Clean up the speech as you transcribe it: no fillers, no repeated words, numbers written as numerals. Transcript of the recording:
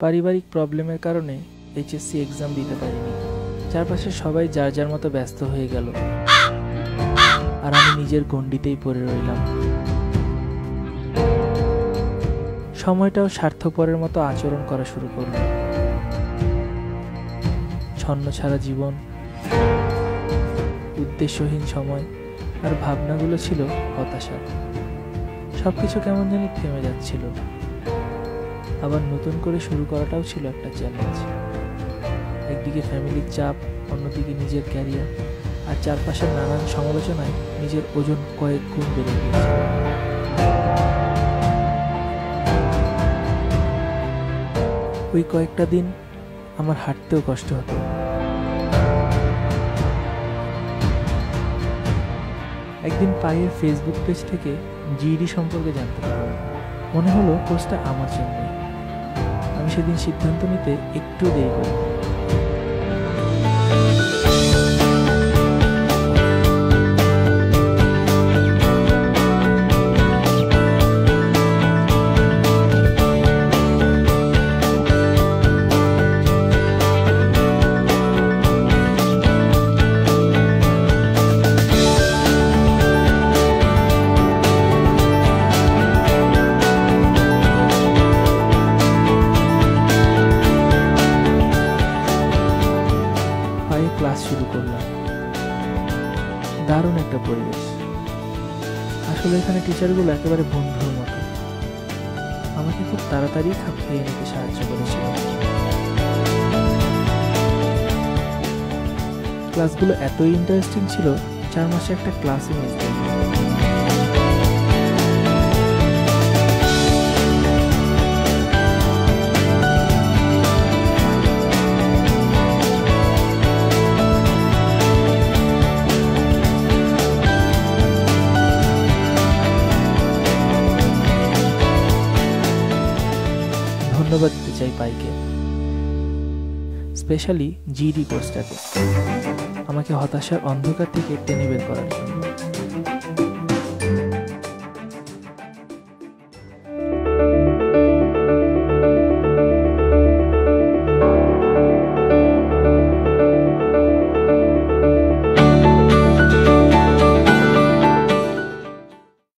পারিবারিক প্রবলেমের কারণে এইচএসসি এক্সাম দিতে পারিনি। চারপাশে সবাই যার যার মতো ব্যস্ত হয়ে গেল, আর আমি নিজের গণ্ডিতেই পড়ে রইলাম। সময়টাও স্বার্থপরের মতো আচরণ করা শুরু করল। ছন্নছাড়া জীবন, উদ্দেশ্যহীন সময় আর ভাবনাগুলো ছিল হতাশা। সবকিছু কেমন জানি থেমে যাচ্ছিল। আবার নতুন করে শুরু করাটাও ছিল একটা চ্যালেঞ্জ। একদিকে ফ্যামিলির চাপ, অন্যদিকে নিজের ক্যারিয়ার, আর চারপাশের নানান সমালোচনায় নিজের ওজন কয়েক গুণ বেড়ে গিয়েছে। ওই কয়েকটা দিন আমার হাঁটতেও কষ্ট হতো। একদিন পায়ের ফেসবুক পেজ থেকে জিইডি সম্পর্কে জানতে পারলাম। মনে হলো পোস্টটা আমার জন্যই। আমি সেদিন সিদ্ধান্ত নিতে একটু দেরি করি। ক্লাস শুরু করলাম। দারুণ একটা পরিবেশ। আসলে এখানে টিচারগুলো একেবারে বন্ধুর মতো। আমাকে খুব তাড়াতাড়ি খাপ খাইয়ে নিতে সাহায্য করেছিল। ক্লাসগুলো এতই ইন্টারেস্টিং ছিল, 4 মাসে একটা ক্লাসই মিস দেয়নি। ধন্যবাদ দিতে চাই পাইকে, স্পেশালি জিইডি কোর্সটাকে আমাকে হতাশার অন্ধকার থেকে টেনে বের করার জন্য।